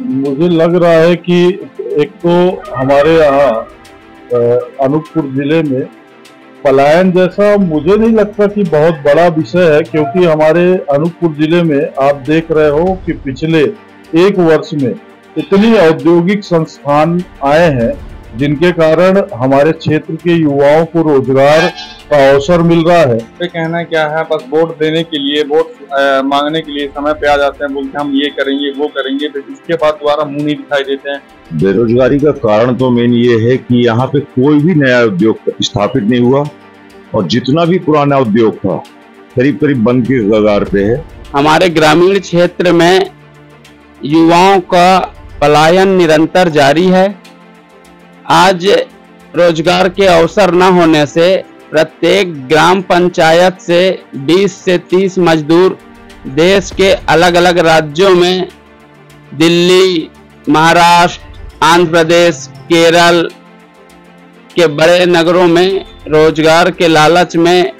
मुझे लग रहा है कि एक तो हमारे यहाँ अनूपपुर जिले में पलायन जैसा मुझे नहीं लगता कि बहुत बड़ा विषय है, क्योंकि हमारे अनूपपुर जिले में आप देख रहे हो कि पिछले एक वर्ष में इतनी औद्योगिक संस्थान आए हैं जिनके कारण हमारे क्षेत्र के युवाओं को रोजगार का अवसर मिल रहा है। पे कहना क्या है, बस वोट देने के लिए, वोट मांगने के लिए समय पे आ जाते हैं, बोलते हैं हम ये करेंगे वो करेंगे, फिर इसके बाद दोबारा मुंह नहीं दिखाई देते हैं। बेरोजगारी का कारण तो मेन ये है कि यहाँ पे कोई भी नया उद्योग स्थापित नहीं हुआ और जितना भी पुराना उद्योग था करीब करीब बंद के कगार पे है। हमारे ग्रामीण क्षेत्र में युवाओं का पलायन निरंतर जारी है। आज रोजगार के अवसर न होने से प्रत्येक ग्राम पंचायत से 20 से 30 मजदूर देश के अलग अलग राज्यों में, दिल्ली, महाराष्ट्र, आंध्र प्रदेश, केरल के बड़े नगरों में रोजगार के लालच में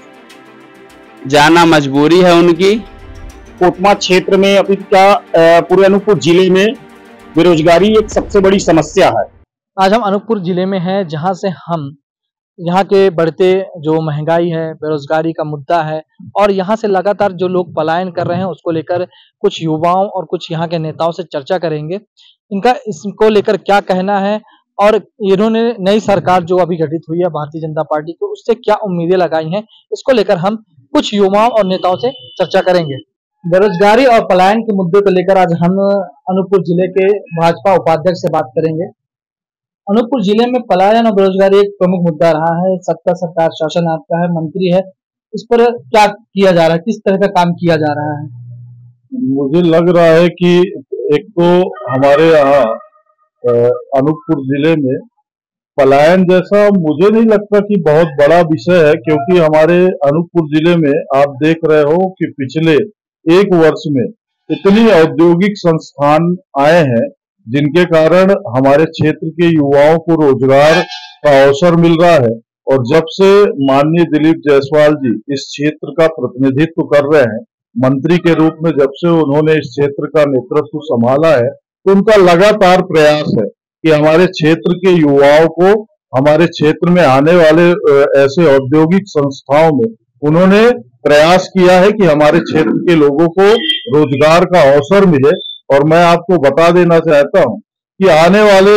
जाना मजबूरी है उनकी। कोतमा क्षेत्र में अभी क्या पूरे अनूपपुर जिले में बेरोजगारी एक सबसे बड़ी समस्या है। आज हम अनूपपुर जिले में हैं, जहां से हम यहाँ के बढ़ते जो महंगाई है, बेरोजगारी का मुद्दा है और यहाँ से लगातार जो लोग पलायन कर रहे हैं उसको लेकर कुछ युवाओं और कुछ यहाँ के नेताओं से चर्चा करेंगे। इनका इसको लेकर क्या कहना है और इन्होंने नई सरकार जो अभी गठित हुई है भारतीय जनता पार्टी को, उससे क्या उम्मीदें लगाई हैं, इसको लेकर हम कुछ युवाओं और नेताओं से चर्चा करेंगे। बेरोजगारी और पलायन के मुद्दे को लेकर आज हम अनूपपुर जिले के भाजपा उपाध्यक्ष से बात करेंगे। अनूपपुर जिले में पलायन और बेरोजगारी एक प्रमुख मुद्दा रहा है। सबका सरकार शासन आपका है, मंत्री है, इस पर क्या किया जा रहा है, किस तरह का काम किया जा रहा है? मुझे लग रहा है कि एक तो हमारे यहाँ अनूपपुर जिले में पलायन जैसा मुझे नहीं लगता कि बहुत बड़ा विषय है, क्योंकि हमारे अनूपपुर जिले में आप देख रहे हो कि पिछले एक वर्ष में इतनी औद्योगिक संस्थान आए हैं जिनके कारण हमारे क्षेत्र के युवाओं को रोजगार का अवसर मिल रहा है। और जब से माननीय दिलीप जायसवाल जी इस क्षेत्र का प्रतिनिधित्व कर रहे हैं मंत्री के रूप में, जब से उन्होंने इस क्षेत्र का नेतृत्व संभाला है, तो उनका लगातार प्रयास है कि हमारे क्षेत्र के युवाओं को हमारे क्षेत्र में आने वाले ऐसे औद्योगिक संस्थाओं में उन्होंने प्रयास किया है कि हमारे क्षेत्र के लोगों को रोजगार का अवसर मिले। और मैं आपको बता देना चाहता हूं कि आने वाले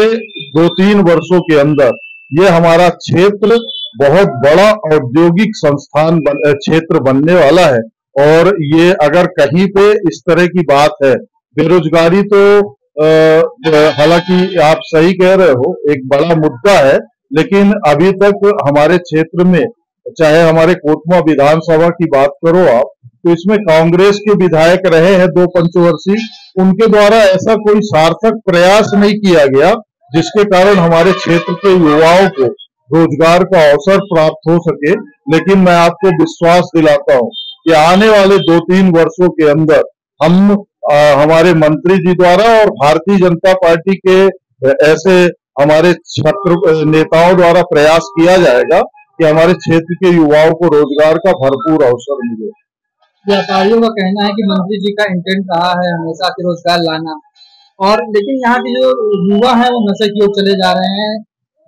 2-3 वर्षों के अंदर ये हमारा क्षेत्र बहुत बड़ा औद्योगिक संस्थान क्षेत्र बनने वाला है। और ये अगर कहीं पे इस तरह की बात है, बेरोजगारी तो हालांकि आप सही कह रहे हो एक बड़ा मुद्दा है, लेकिन अभी तक हमारे क्षेत्र में, चाहे हमारे कोतमा विधानसभा की बात करो आप, तो इसमें कांग्रेस के विधायक रहे हैं 2 पंचवर्षीय, उनके द्वारा ऐसा कोई सार्थक प्रयास नहीं किया गया जिसके कारण हमारे क्षेत्र के युवाओं को रोजगार का अवसर प्राप्त हो सके। लेकिन मैं आपको विश्वास दिलाता हूं कि आने वाले 2-3 वर्षों के अंदर हम हमारे मंत्री जी द्वारा और भारतीय जनता पार्टी के ऐसे हमारे छात्र नेताओं द्वारा प्रयास किया जाएगा कि हमारे क्षेत्र के युवाओं को रोजगार का भरपूर अवसर मिले। व्यापारियों का कहना है कि मंत्री जी का इंटेंट रहा है हमेशा कि रोजगार लाना, और लेकिन यहाँ के जो युवा है वो नशे की ओर चले जा रहे हैं,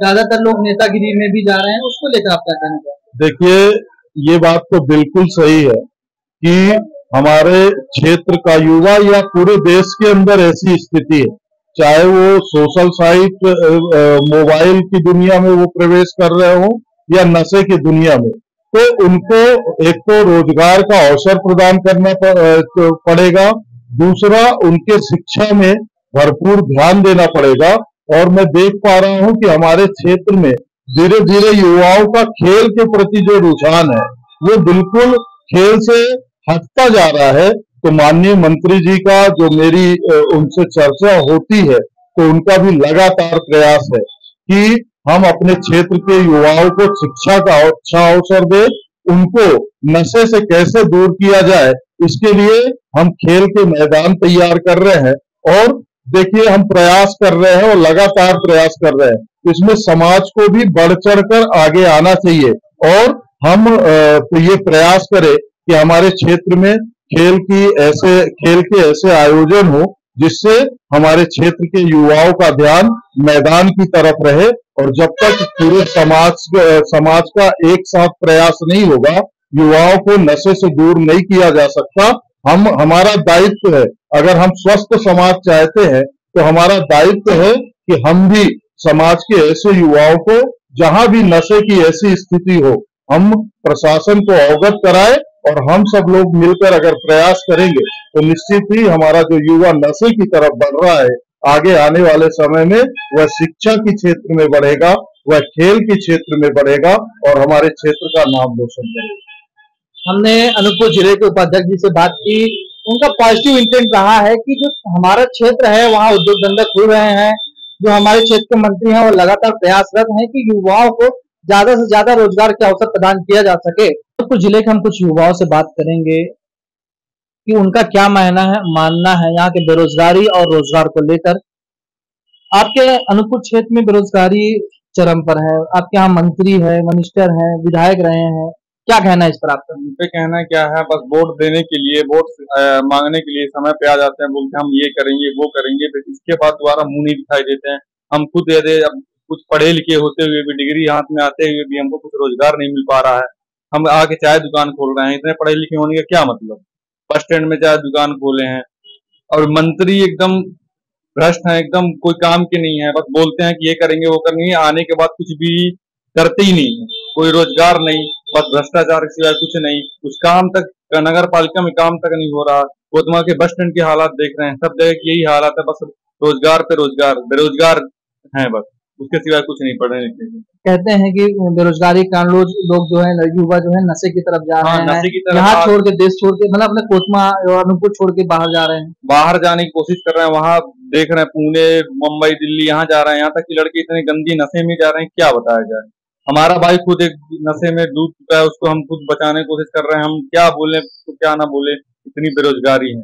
ज्यादातर लोग नेतागिरी में भी जा रहे हैं, उसको लेकर आप क्या कहना चाहते हैं? देखिए, ये बात तो बिल्कुल सही है कि हमारे क्षेत्र का युवा या पूरे देश के अंदर ऐसी स्थिति है, चाहे वो सोशल साइट मोबाइल की दुनिया में वो प्रवेश कर रहे हो या नशे की दुनिया में, तो उनको एक तो रोजगार का अवसर प्रदान करना पड़ेगा, दूसरा उनके शिक्षा में भरपूर ध्यान देना पड़ेगा। और मैं देख पा रहा हूं कि हमारे क्षेत्र में धीरे धीरे युवाओं का खेल के प्रति जो रुझान है वो बिल्कुल खेल से हटता जा रहा है। तो माननीय मंत्री जी का जो मेरी उनसे चर्चा होती है, तो उनका भी लगातार प्रयास है कि हम अपने क्षेत्र के युवाओं को शिक्षा का अच्छा अवसर दे, उनको नशे से कैसे दूर किया जाए, इसके लिए हम खेल के मैदान तैयार कर रहे हैं। और देखिए, हम प्रयास कर रहे हैं और लगातार प्रयास कर रहे हैं। इसमें समाज को भी बढ़ चढ़कर आगे आना चाहिए और हम तो ये प्रयास करें कि हमारे क्षेत्र में खेल के ऐसे आयोजन हो जिससे हमारे क्षेत्र के युवाओं का ध्यान मैदान की तरफ रहे। और जब तक पूरे समाज का एक साथ प्रयास नहीं होगा, युवाओं को नशे से दूर नहीं किया जा सकता। हमारा दायित्व है, अगर हम स्वस्थ समाज चाहते हैं तो हमारा दायित्व है कि हम भी समाज के ऐसे युवाओं को, जहां भी नशे की ऐसी स्थिति हो, हम प्रशासन को अवगत कराए। और हम सब लोग मिलकर अगर प्रयास करेंगे तो निश्चित ही हमारा जो युवा नशे की तरफ बढ़ रहा है, आगे आने वाले समय में वह शिक्षा के क्षेत्र में बढ़ेगा, वह खेल के क्षेत्र में बढ़ेगा और हमारे क्षेत्र का नाम रोशन करेगा। हमने अनूपपुर जिले के उपाध्यक्ष जी से बात की। उनका पॉजिटिव इंटेंट रहा है कि जो हमारा क्षेत्र है वहाँ उद्योग धंधे खुल रहे हैं। जो हमारे क्षेत्र के मंत्री हैं वो लगातार प्रयासरत हैं कि युवाओं को ज्यादा से ज्यादा रोजगार के अवसर प्रदान किया जा सके। अनूपपुर जिले के हम कुछ युवाओं से बात करेंगे कि उनका क्या मानना है यहाँ के बेरोजगारी और रोजगार को लेकर। आपके अनूपपुर क्षेत्र में बेरोजगारी चरम पर है, आपके यहाँ मंत्री है, मिनिस्टर है, विधायक रहे हैं, क्या कहना है इस पर आपका? पे कहना क्या है, बस वोट देने के लिए, वोट मांगने के लिए समय पे आ जाते हैं, बोलते हैं हम ये करेंगे वो करेंगे, फिर इसके बाद दोबारा मुंह नहीं दिखाई देते हैं। हम खुद यदि अब कुछ पढ़े लिखे होते हुए भी, डिग्री हाथ में आते हुए भी हमको कुछ रोजगार नहीं मिल पा रहा है। हम आके चाय दुकान खोल रहे हैं, इतने पढ़े लिखे होने का क्या मतलब? बस स्टैंड में चाय दुकान खोले हैं और मंत्री एकदम भ्रष्ट है, एकदम कोई काम के नहीं है, बस बोलते हैं कि ये करेंगे वो करेंगे, आने के बाद कुछ भी करते ही नहीं है। कोई रोजगार नहीं, बस भ्रष्टाचार के सिवाय कुछ नहीं। कुछ काम तक नगर पालिका में काम तक नहीं हो रहा। कोतमा के बस स्टैंड के हालात देख रहे हैं, सब जगह की यही हालात है, बस रोजगार पे रोजगार, बेरोजगार हैं बस, उसके सिवाय कुछ नहीं पढ़े लिखे। कहते हैं कि बेरोजगारी के कारण लोग जो है, युवा जो है नशे की तरफ जा रहे हैं, यहाँ छोड़ के, देश छोड़ के, मतलब अपने कोतमा और अनूपपुर छोड़ के बाहर जा रहे हैं, बाहर जाने की कोशिश कर रहे हैं। वहाँ देख रहे हैं पुणे, मुंबई, दिल्ली, यहाँ जा रहे हैं। यहाँ तक कि लड़के इतने गंदी नशे में जा रहे हैं, क्या बताया जाए। हमारा भाई खुद एक नशे में डूब चुका है, उसको हम खुद बचाने की कोशिश कर रहे हैं। हम क्या बोले तो क्या ना बोले, इतनी बेरोजगारी है।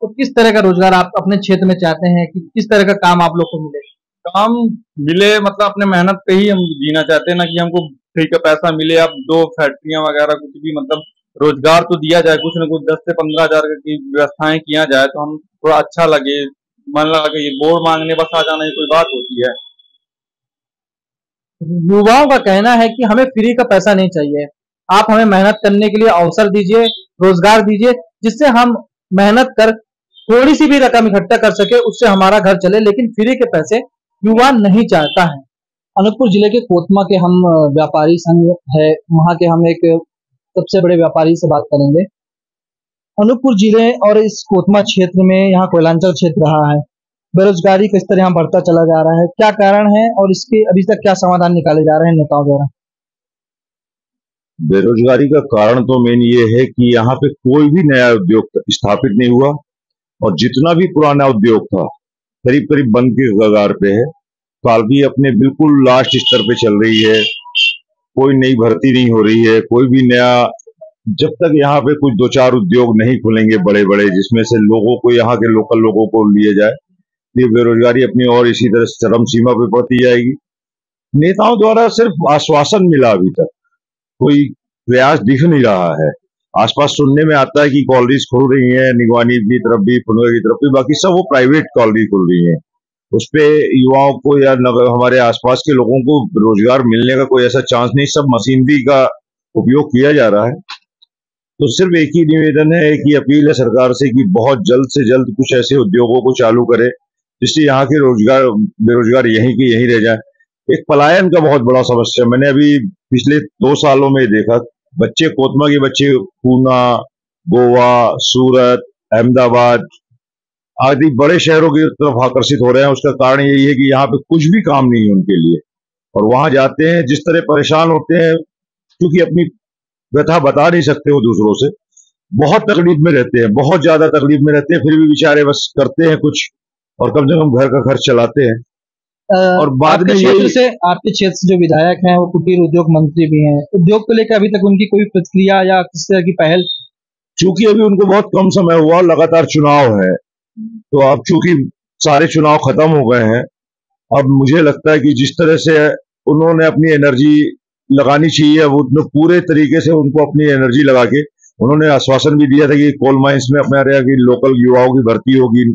तो किस तरह का रोजगार आप अपने क्षेत्र में चाहते हैं कि किस तरह का काम आप लोग को मिले? काम मिले मतलब अपने मेहनत पे ही हम जीना चाहते हैं ना, कि हमको फ्री का पैसा मिले। अब 2 फैक्ट्रियां वगैरह कुछ भी, मतलब रोजगार तो दिया जाए, कुछ न कुछ 10 से 15 हजार की व्यवस्थाएं किया जाए तो हम थोड़ा अच्छा लगे, मन लगा कि ये वोट मांगने बस आ जाना ये कोई बात होती है। युवाओं का कहना है कि हमें फ्री का पैसा नहीं चाहिए, आप हमें मेहनत करने के लिए अवसर दीजिए, रोजगार दीजिए, जिससे हम मेहनत कर थोड़ी सी भी रकम इकट्ठा कर सके, उससे हमारा घर चले, लेकिन फ्री के पैसे युवा नहीं चाहता है। अनूपपुर जिले के कोतमा के हम व्यापारी संघ है, वहां के हम एक सबसे बड़े व्यापारी से बात करेंगे। अनूपपुर जिले और इस कोतमा क्षेत्र में, यहाँ कोयलांचल क्षेत्र रहा है, बेरोजगारी किस तरह यहाँ बढ़ता चला जा रहा है, क्या कारण है और इसके अभी तक क्या समाधान निकाले जा रहे हैं नेताओं द्वारा? बेरोजगारी का कारण तो मेन ये है कि यहाँ पे कोई भी नया उद्योग स्थापित नहीं हुआ और जितना भी पुराना उद्योग था करीब करीब बंद के कगार पे है। कालबी अपने बिल्कुल लास्ट स्तर पे चल रही है, कोई नई भर्ती नहीं हो रही है, कोई भी नया, जब तक यहाँ पे कुछ 2-4 उद्योग नहीं खुलेंगे बड़े बड़े, जिसमें से लोगों को, यहाँ के लोकल लोगों को लिए जाए, ये बेरोजगारी अपनी और इसी तरह चरम सीमा पे पहुंचती जाएगी। नेताओं द्वारा सिर्फ आश्वासन मिला, अभी तक कोई प्रयास दिख नहीं रहा है। आसपास सुनने में आता है कि कॉलेज खुल रही हैं, निगवानी की तरफ भी, फुनगा की तरफ भी, बाकी सब वो प्राइवेट कॉलेज खुल रही हैं। उस पे युवाओं को या हमारे आसपास के लोगों को रोजगार मिलने का कोई ऐसा चांस नहीं, सब मशीनरी का उपयोग किया जा रहा है। तो सिर्फ एक ही निवेदन है, एक ही अपील है सरकार से कि बहुत जल्द से जल्द कुछ ऐसे उद्योगों को चालू करे जिससे यहाँ के बेरोजगार यहीं के यहीं रह जाए। एक पलायन का बहुत बड़ा समस्या मैंने अभी पिछले 2 सालों में देखा। बच्चे, कोतमा के बच्चे पूना, गोवा, सूरत, अहमदाबाद आदि बड़े शहरों की तरफ आकर्षित हो रहे हैं। उसका कारण यही है कि यहाँ पे कुछ भी काम नहीं है उनके लिए, और वहां जाते हैं जिस तरह परेशान होते हैं, क्योंकि अपनी व्यथा बता नहीं सकते हो दूसरों से, बहुत तकलीफ में रहते हैं, बहुत ज्यादा तकलीफ में रहते हैं, फिर भी बेचारे बस करते हैं कुछ और कम से कम घर का खर्च चलाते हैं। और बाद में आपके क्षेत्र से जो विधायक हैं वो कुटीर उद्योग मंत्री भी हैं, उद्योग को लेकर अभी तक उनकी कोई प्रतिक्रिया या किस तरह की पहल? चूंकि अभी उनको बहुत कम समय हुआ, लगातार चुनाव है, तो अब चूंकि सारे चुनाव खत्म हो गए हैं, अब मुझे लगता है कि जिस तरह से उन्होंने अपनी एनर्जी लगानी चाहिए, अब उन्होंने पूरे तरीके से उनको अपनी एनर्जी लगा के, उन्होंने आश्वासन भी दिया था कि कोल माइंस में अपने लोकल युवाओं की भर्ती होगी,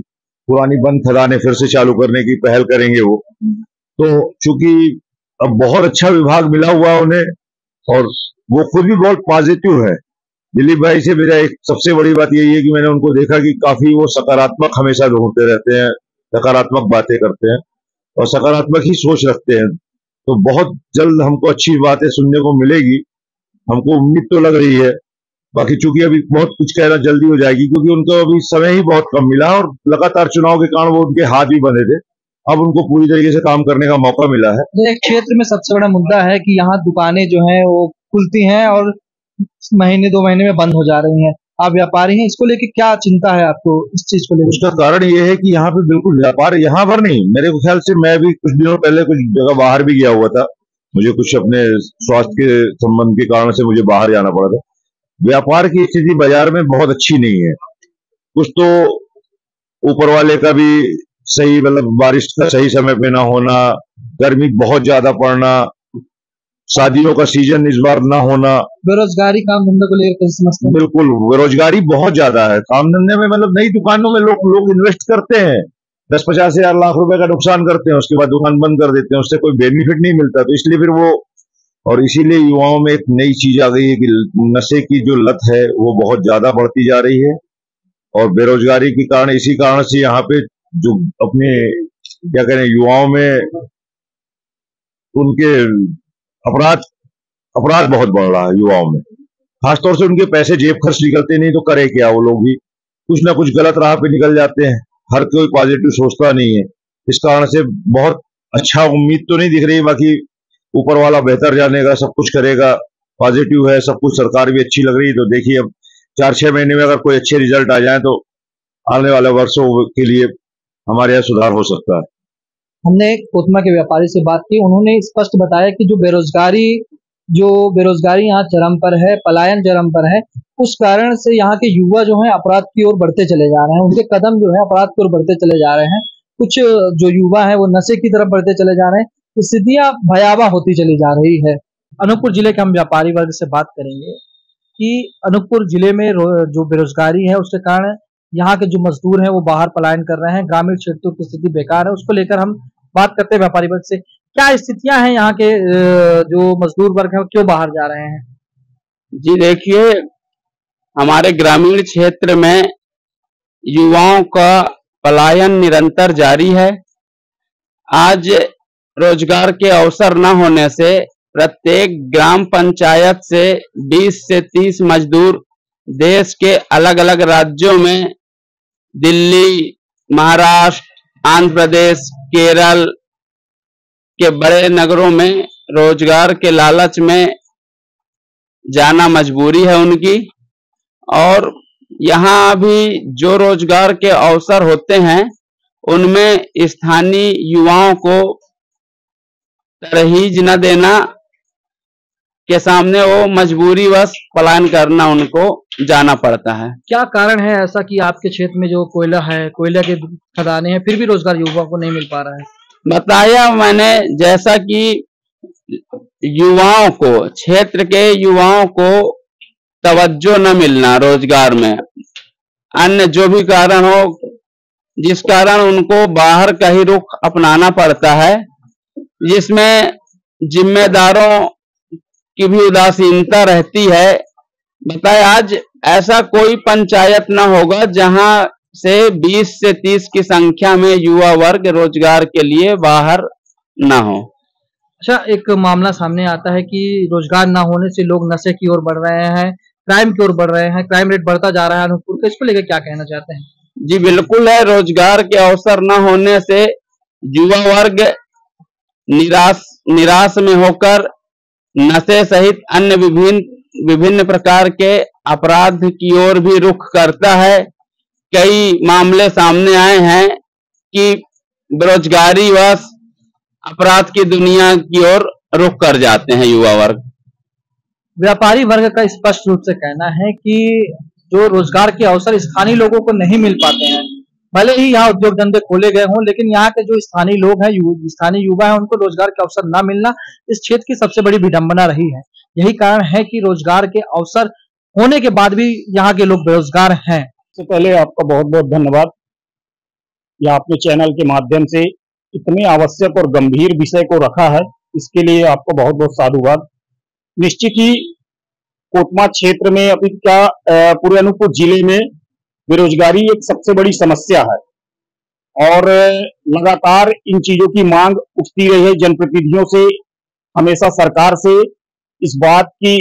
पुरानी बंद खदानें फिर से चालू करने की पहल करेंगे वो। तो चूंकि अब बहुत अच्छा विभाग मिला हुआ उन्हें और वो खुद भी बहुत पॉजिटिव है। दिलीप भाई से मेरा एक सबसे बड़ी बात यही है कि मैंने उनको देखा कि काफी वो सकारात्मक हमेशा ढूंढते रहते हैं, सकारात्मक बातें करते हैं और सकारात्मक ही सोच रखते हैं। तो बहुत जल्द हमको अच्छी बातें सुनने को मिलेगी, हमको उम्मीद तो लग रही है। बाकी चूंकि अभी बहुत कुछ कहना जल्दी हो जाएगी क्योंकि उनको अभी समय ही बहुत कम मिला और लगातार चुनाव के कारण वो उनके हाथ भी बंधे थे। अब उनको पूरी तरीके से काम करने का मौका मिला है। एक क्षेत्र में सबसे बड़ा मुद्दा है कि यहाँ दुकानें जो हैं वो खुलती हैं और महीने 2 महीने में बंद हो जा रही हैं। आप व्यापारी हैं, इसको लेके क्या चिंता है आपको इस चीज को लेकर? उसका कारण ये है कि यहाँ पे बिल्कुल व्यापार यहाँ पर नहीं, मेरे ख्याल से मैं भी कुछ दिनों पहले कुछ जगह बाहर भी गया हुआ था, मुझे कुछ अपने स्वास्थ्य के संबंध के कारण से मुझे बाहर जाना पड़ा था। व्यापार की स्थिति बाजार में बहुत अच्छी नहीं है। कुछ तो ऊपर वाले का भी सही, मतलब बारिश का सही समय पे ना होना, गर्मी बहुत ज्यादा पड़ना, शादियों का सीजन इस बार ना होना, बेरोजगारी, काम धंधे को लेकर कैसे समझते हैं? बिल्कुल बेरोजगारी बहुत ज्यादा है। काम धंधे में मतलब नई दुकानों में लोग इन्वेस्ट करते हैं, 10-50 हजार लाख रुपए का नुकसान करते हैं, उसके बाद दुकान बंद कर देते हैं, उससे कोई बेनिफिट नहीं मिलता। तो इसलिए फिर वो, और इसीलिए युवाओं में एक नई चीज आ गई है कि नशे की जो लत है वो बहुत ज्यादा बढ़ती जा रही है और बेरोजगारी के कारण, इसी कारण से यहाँ पे जो अपने क्या कहें युवाओं में उनके अपराध बहुत बढ़ रहा है युवाओं में, खासतौर से उनके पैसे जेब खर्च निकलते नहीं तो करे क्या, वो लोग भी कुछ ना कुछ गलत राह पे निकल जाते हैं। हर कोई पॉजिटिव सोचता नहीं है, इस कारण से बहुत अच्छा उम्मीद तो नहीं दिख रही। बाकी ऊपर वाला बेहतर जानेगा, सब कुछ करेगा, पॉजिटिव है सब कुछ, सरकार भी अच्छी लग रही है। तो देखिए अब 4-6 महीने में अगर कोई अच्छे रिजल्ट आ जाए तो आने वाले वर्षों के लिए हमारे यहाँ सुधार हो सकता है। हमने कोतमा के व्यापारी से बात की, उन्होंने स्पष्ट बताया कि जो बेरोजगारी यहाँ चरम पर है, पलायन चरम पर है, उस कारण से यहाँ के युवा जो हैं अपराध की ओर बढ़ते चले जा रहे हैं, उनके कदम जो है अपराध की ओर बढ़ते चले जा रहे हैं। कुछ जो युवा है वो नशे की तरफ बढ़ते चले जा रहे हैं, स्थितियां भयावह होती चली जा रही है। अनूपपुर जिले के हम व्यापारी वर्ग से बात करेंगे कि अनूपपुर जिले में जो बेरोजगारी है उसके कारण यहाँ के जो मजदूर हैं वो बाहर पलायन कर रहे हैं, ग्रामीण क्षेत्रों की स्थिति बेकार है। उसको लेकर हम बात करते हैं व्यापारी वर्ग से, क्या स्थितियां हैं यहाँ के जो मजदूर वर्ग है वो क्यों बाहर जा रहे हैं? जी देखिए, हमारे ग्रामीण क्षेत्र में युवाओं का पलायन निरंतर जारी है। आज रोजगार के अवसर न होने से प्रत्येक ग्राम पंचायत से 20 से 30 मजदूर देश के अलग अलग राज्यों में, दिल्ली, महाराष्ट्र, आंध्र प्रदेश, केरल के बड़े नगरों में रोजगार के लालच में जाना मजबूरी है उनकी। और यहाँ भी जो रोजगार के अवसर होते हैं उनमें स्थानीय युवाओं को तरहीज न देना के सामने वो मजबूरीवश पलायन करना उनको जाना पड़ता है। क्या कारण है ऐसा कि आपके क्षेत्र में जो कोयला है, कोयला के खदानें हैं, फिर भी रोजगार युवाओं को नहीं मिल पा रहा है? बताया मैंने जैसा कि युवाओं को, क्षेत्र के युवाओं को तवज्जो न मिलना रोजगार में, अन्य जो भी कारण हो जिस कारण उनको बाहर का ही रुख अपनाना पड़ता है, जिसमें जिम्मेदारों की भी उदासीनता रहती है। बताए आज ऐसा कोई पंचायत न होगा जहां से 20 से 30 की संख्या में युवा वर्ग रोजगार के लिए बाहर न हो। अच्छा, एक मामला सामने आता है कि रोजगार न होने से लोग नशे की ओर बढ़ रहे हैं, क्राइम की ओर बढ़ रहे हैं, क्राइम रेट बढ़ता जा रहा है अनूपपुर का, इसको लेकर क्या कहना चाहते हैं? जी बिल्कुल है, रोजगार के अवसर न होने से युवा वर्ग निराश में होकर नशे सहित अन्य विभिन्न प्रकार के अपराध की ओर भी रुख करता है। कई मामले सामने आए हैं कि बेरोजगारी वश अपराध की दुनिया की ओर रुख कर जाते हैं युवा वर्ग। व्यापारी वर्ग का स्पष्ट रूप से कहना है कि जो रोजगार के अवसर स्थानीय लोगों को नहीं मिल पाते हैं, भले ही यहाँ उद्योग धंधे खोले गए हों, लेकिन यहाँ के जो स्थानीय लोग हैं, स्थानीय युवा हैं, उनको रोजगार के अवसर न मिलना इस क्षेत्र की सबसे बड़ी विडंबना रही है। यही कारण है कि रोजगार के अवसर होने के बाद भी यहाँ के लोग बेरोजगार हैं। सबसे पहले आपका बहुत बहुत धन्यवाद। या अपने चैनल के माध्यम से इतने आवश्यक और गंभीर विषय को रखा है, इसके लिए आपको बहुत बहुत साधुवाद। निश्चित ही कोतमा क्षेत्र में अभी क्या पूरे अनूपपुर जिले में बेरोजगारी एक सबसे बड़ी समस्या है और लगातार इन चीजों की मांग उठती रही है। जनप्रतिनिधियों से हमेशा सरकार से इस बात की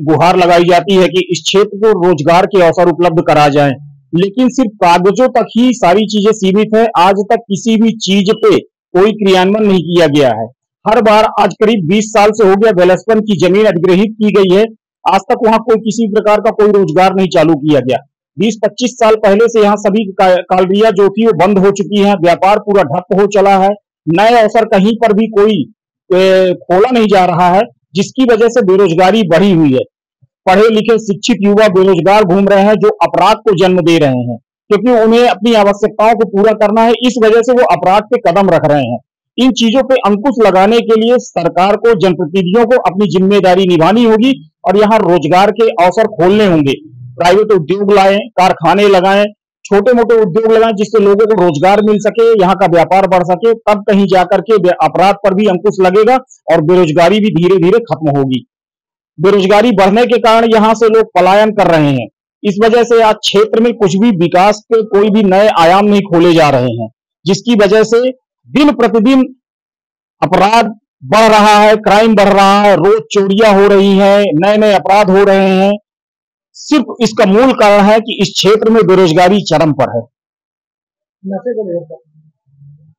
गुहार लगाई जाती है कि इस क्षेत्र को रोजगार के अवसर उपलब्ध करा जाएं, लेकिन सिर्फ कागजों तक ही सारी चीजें सीमित है। आज तक किसी भी चीज पे कोई क्रियान्वयन नहीं किया गया है। हर बार आज करीब 20 साल से हो गया बेलसपन की जमीन अधिग्रहित की गई है, आज तक वहां कोई किसी प्रकार का कोई रोजगार नहीं चालू किया गया। 20-25 साल पहले से यहाँ सभी कालरिया जो थी वो बंद हो चुकी है, व्यापार पूरा ठप हो चला है, नए अवसर कहीं पर भी कोई खोला नहीं जा रहा है, जिसकी वजह से बेरोजगारी बढ़ी हुई है। पढ़े लिखे शिक्षित युवा बेरोजगार घूम रहे हैं जो अपराध को जन्म दे रहे हैं, क्योंकि उन्हें अपनी आवश्यकताओं को पूरा करना है, इस वजह से वो अपराध पे कदम रख रहे हैं। इन चीजों पे अंकुश लगाने के लिए सरकार को, जनप्रतिनिधियों को अपनी जिम्मेदारी निभानी होगी और यहाँ रोजगार के अवसर खोलने होंगे। प्राइवेट उद्योग लाएं, कारखाने लगाएं, छोटे मोटे उद्योग लगाएं, जिससे लोगों को रोजगार मिल सके, यहाँ का व्यापार बढ़ सके, तब कहीं जाकर के अपराध पर भी अंकुश लगेगा और बेरोजगारी भी धीरे धीरे खत्म होगी। बेरोजगारी बढ़ने के कारण यहाँ से लोग पलायन कर रहे हैं, इस वजह से आज क्षेत्र में कुछ भी विकास के कोई भी नए आयाम नहीं खोले जा रहे हैं, जिसकी वजह से दिन प्रतिदिन अपराध बढ़ रहा है, क्राइम बढ़ रहा है, रोज चोरियां हो रही हैं, नए नए अपराध हो रहे हैं। सिर्फ इसका मूल कारण है कि इस क्षेत्र में बेरोजगारी चरम पर है।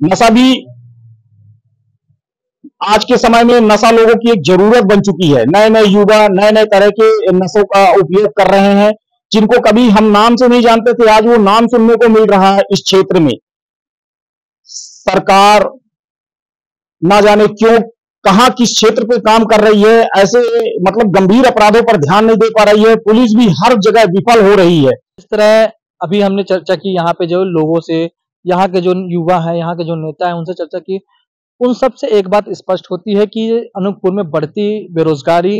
नशा भी आज के समय में नशा लोगों की एक जरूरत बन चुकी है। नए नए युवा नए नए तरह के नशों का उपयोग कर रहे हैं, जिनको कभी हम नाम से नहीं जानते थे, आज वो नाम सुनने को मिल रहा है। इस क्षेत्र में सरकार ना जाने क्यों कहां किस क्षेत्र पे काम कर रही है, ऐसे मतलब गंभीर अपराधों पर ध्यान नहीं दे पा रही है। पुलिस भी हर जगह विफल हो रही है। इस तरह अभी हमने चर्चा की यहाँ पे जो लोगों से, यहाँ के जो युवा है, यहाँ के जो नेता है, उनसे चर्चा की। उन सब से एक बात स्पष्ट होती है कि अनूपपुर में बढ़ती बेरोजगारी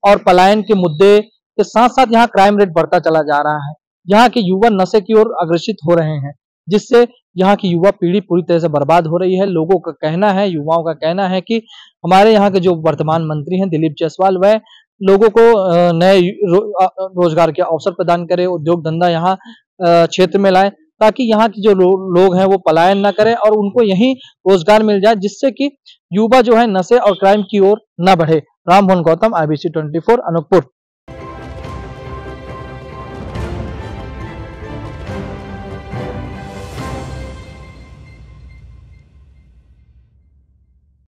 और पलायन के मुद्दे के साथ साथ यहाँ क्राइम रेट बढ़ता चला जा रहा है। यहाँ के युवा नशे की ओर अग्रसित हो रहे हैं, जिससे यहाँ की युवा पीढ़ी पूरी तरह से बर्बाद हो रही है। लोगों का कहना है, युवाओं का कहना है कि हमारे यहाँ के जो वर्तमान मंत्री हैं दिलीप जायसवाल, वह लोगों को नए रोजगार के अवसर प्रदान करे, उद्योग धंधा यहाँ क्षेत्र में लाए, ताकि यहाँ के जो लोग हैं वो पलायन ना करें और उनको यहीं रोजगार मिल जाए, जिससे कि युवा जो है नशे और क्राइम की ओर न बढ़े। राममोहन गौतम, IBC 24, अनूपपुर।